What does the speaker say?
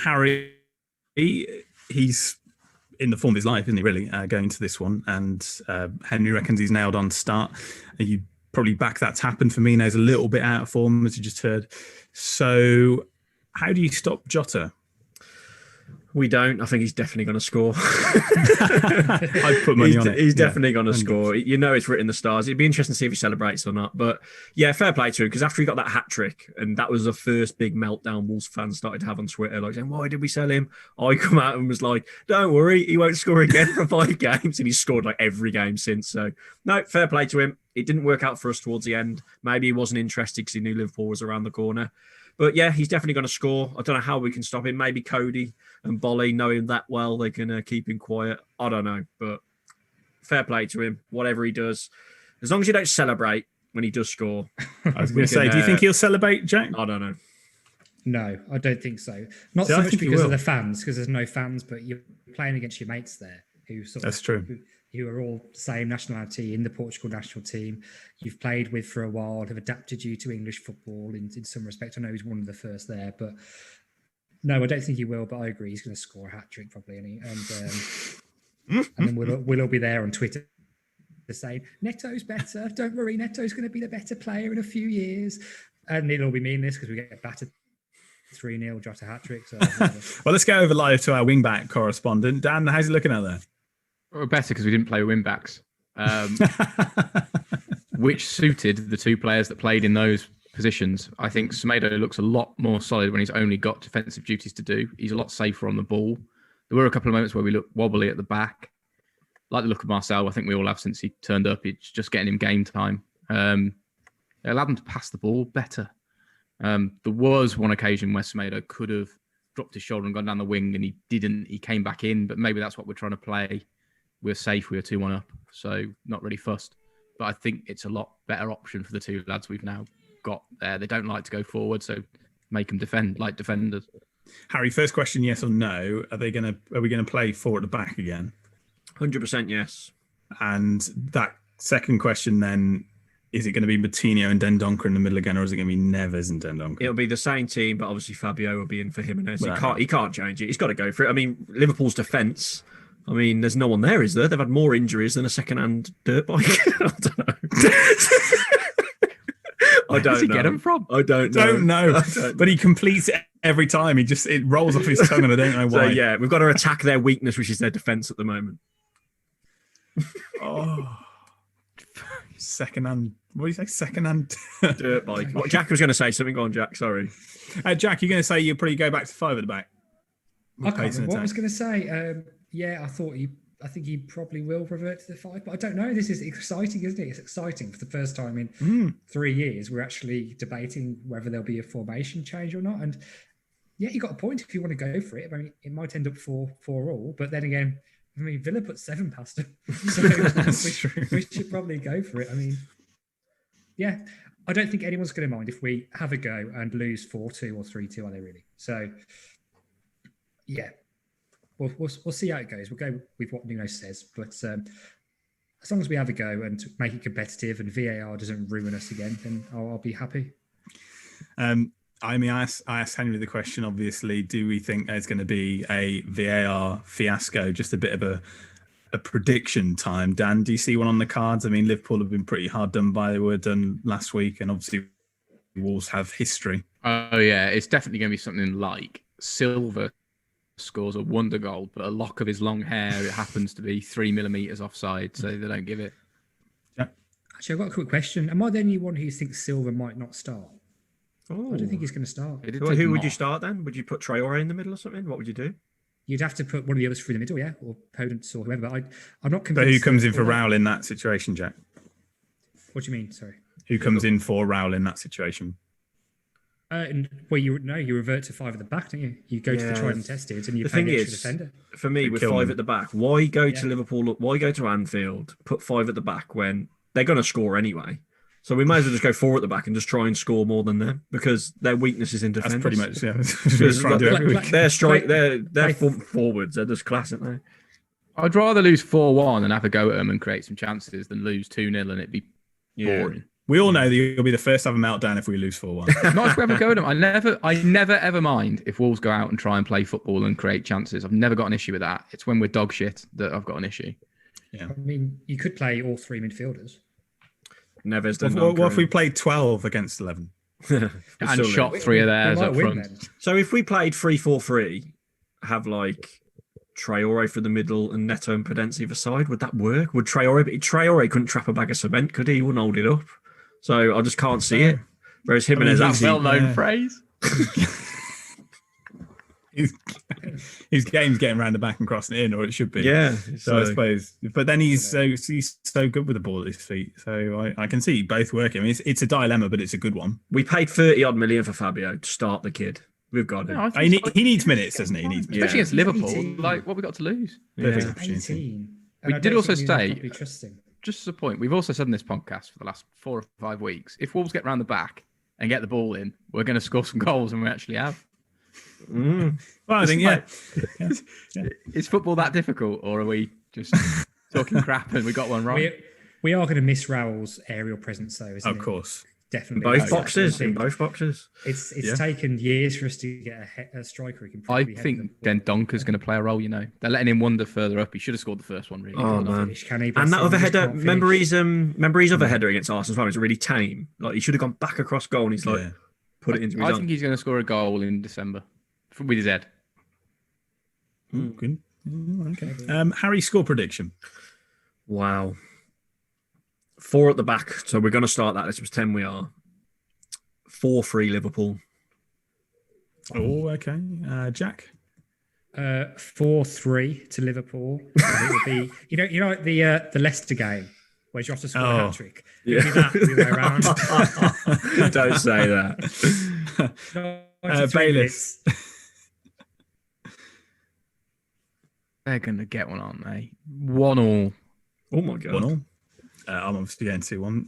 Harry, he's in the form of his life, isn't he, really, going to this one? And Henry reckons he's nailed on to start. You probably back that to happen. Firmino's a little bit out of form, as you just heard. So how do you stop Jota? We don't. I think he's definitely going to score. I'd put money on it. He's definitely going to score. You know, it's written in the stars. It'd be interesting to see if he celebrates or not. But yeah, fair play to him, because after he got that hat trick, and that was the first big meltdown Wolves fans started to have on Twitter, like saying, "Why did we sell him?" I come out and was like, "Don't worry, he won't score again for 5 games," and he's scored like every game since. So no, fair play to him. It didn't work out for us towards the end. Maybe he wasn't interested because he knew Liverpool was around the corner. But yeah, he's definitely going to score. I don't know how we can stop him. Maybe Cody and Bolly, knowing that well, they can keep him quiet. I don't know. But fair play to him. Whatever he does, as long as you don't celebrate when he does score. I was going to say, do you think he'll celebrate, Jack? I don't know. No, I don't think so. Not so much because of the fans, because there's no fans, but you're playing against your mates there who That's true. Who are all same nationality in the Portugal national team. You've played with for a while, have adapted you to English football in some respect. I know he's one of the first there, but no, I don't think he will. But I agree, he's going to score a hat trick probably, and then we'll all be there on Twitter saying Neto's better. Don't worry, Neto's going to be the better player in a few years, and it'll all be meaning this because we get battered 3-0 Jota hat trick. So well, let's go over live to our wingback correspondent. Dan, how's it looking out there? Well, better because we didn't play wing backs, which suited the 2 players that played in those positions. I think Semedo looks a lot more solid when he's only got defensive duties to do. He's a lot safer on the ball. There were a couple of moments where we looked wobbly at the back. Like the look of Marcel, I think we all have since he turned up. It's just getting him game time. It allowed him to pass the ball better. There was one occasion where Semedo could have dropped his shoulder and gone down the wing, and he didn't. He came back in, but maybe that's what we're trying to play. We're safe. We were 2-1 up, so not really fussed. But I think it's a lot better option for the 2 lads we've now got there. They don't like to go forward, so make them defend like defenders. Harry, first question: yes or no? Are we going to play 4 at the back again? 100% yes. And that second question then: is it going to be Moutinho and Dendoncker in the middle again, or is it going to be Neves and Dendoncker? It'll be the same team, but obviously Fabio will be in for Jimenez. He can't change it. He's got to go for it. I mean, Liverpool's defence. I mean, there's no one there, is there? They've had more injuries than a second-hand dirt bike. I don't know. Where does he get them from? I don't know. But he completes it every time. It rolls off his tongue, and I don't know why. So, yeah, we've got to attack their weakness, which is their defence at the moment. Second-hand. What do you say? Second-hand dirt bike. What, Jack was going to say something. Go on, Jack. Sorry. Jack, you're going to say you'll probably go back to 5 at the back. I can't remember what I was going to say. Yeah, I think he probably will revert to the 5, but I don't know. This is exciting, isn't it? It's exciting for the first time in 3 years. We're actually debating whether there'll be a formation change or not. And yeah, you got a point if you want to go for it. I mean, it might end up 4-4 but then again, I mean, Villa put 7 past them. So we should probably go for it. I mean, yeah, I don't think anyone's going to mind if we have a go and lose 4-2 or 3-2, are they really? So, yeah. We'll see how it goes. We'll go with what Nuno says, but as long as we have a go and make it competitive and VAR doesn't ruin us again, then I'll be happy. I asked Henry the question, obviously, do we think there's going to be a VAR fiasco? Just a bit of a prediction time. Dan, do you see one on the cards? I mean, Liverpool have been pretty hard done by. They were done last week, and obviously Wolves have history. Oh, yeah. It's definitely going to be something like Silva scores a wonder goal, but a lock of his long hair, it happens to be 3 millimeters offside, so they don't give it. Yeah. Actually, I've got a quick question. Am I the only one who thinks Silva might not start? Oh. I don't think he's going to start. Well, who would you start then? Would you put Traore in the middle or something? What would you do? You'd have to put one of the others through the middle, yeah, or Podence or whoever. But I'm not convinced. But who comes in for Raul in that situation, Jack? What do you mean? Sorry. Who comes in for Raul in that situation? Well, you revert to 5 at the back, don't you? You go to the tried and tested, and you play the extra defender. For me, with 5 at the back, why go to Liverpool? Why go to Anfield? Put 5 at the back when they're going to score anyway. So we might as well just go 4 at the back and just try and score more than them because their weakness is in defence. That's pretty much They're forwards. They're just class, aren't they? I'd rather lose 4-1 and have a go at them and create some chances than lose 2-0 and it'd be boring. We all know that you'll be the first to have a meltdown if we lose 4-1. Not if we have a go at them. I never ever mind if Wolves go out and try and play football and create chances. I've never got an issue with that. It's when we're dog shit that I've got an issue. Yeah. I mean, you could play all three midfielders. Neves What if we played 12 against 11? And shot 3 of theirs up front. Then. So if we played 3-4-3, have like Traore for the middle and Neto and Podence either side, would that work? Would Traore couldn't trap a bag of cement, could he? He wouldn't hold it up. So I just can't see it. Whereas Jimenez, That's a well-known phrase. His game's getting round the back and crossing it in, or it should be. Yeah. So I suppose, but then he's so good with the ball at his feet. So I can see both working. I mean, it's a dilemma, but it's a good one. We paid 30-odd million for Fabio to start the kid. We've got him. He needs minutes, doesn't he? He needs minutes. Especially against Liverpool. 18. Like, what we got to lose? Perfect Yeah. opportunity. 18. We And I did don't also think he's say- properly trusting. Just as a point, we've also said in this podcast for the last 4 or 5 weeks, if Wolves get round the back and get the ball in, we're going to score some goals, and we actually have. Mm. Well, I think, yeah. Is football that difficult, or are we just talking crap and we got one wrong? We are going to miss Raul's aerial presence, though, isn't it? Of course. Definitely. Both boxes. In both boxes. It's taken years for us to get a striker who can. I probably head think the ball. then Donker's going to play a role. They're letting him wander further up. He should have scored the first one, really. Oh, Can't man. finish, can he? And that other He just header, can't remember finish. his other header against Arsenal as well? It was really tame. Like he should have gone back across goal, and he's like put it into his I own. think he's going to score a goal in December with his head. Good. Okay. Harry, score prediction. Wow. 4 at the back. So we're going to start that. Let's pretend we are. 4-3 Liverpool. Oh, okay. Jack. 4-3 to Liverpool. And it will be, you know, the Leicester game where Jota scored a hat trick. Yeah. It'll be that the other way around. Don't say that. Bayless. They're going to get one, aren't they? 1-1. Oh my god. 1-1. I'm obviously going 2-1.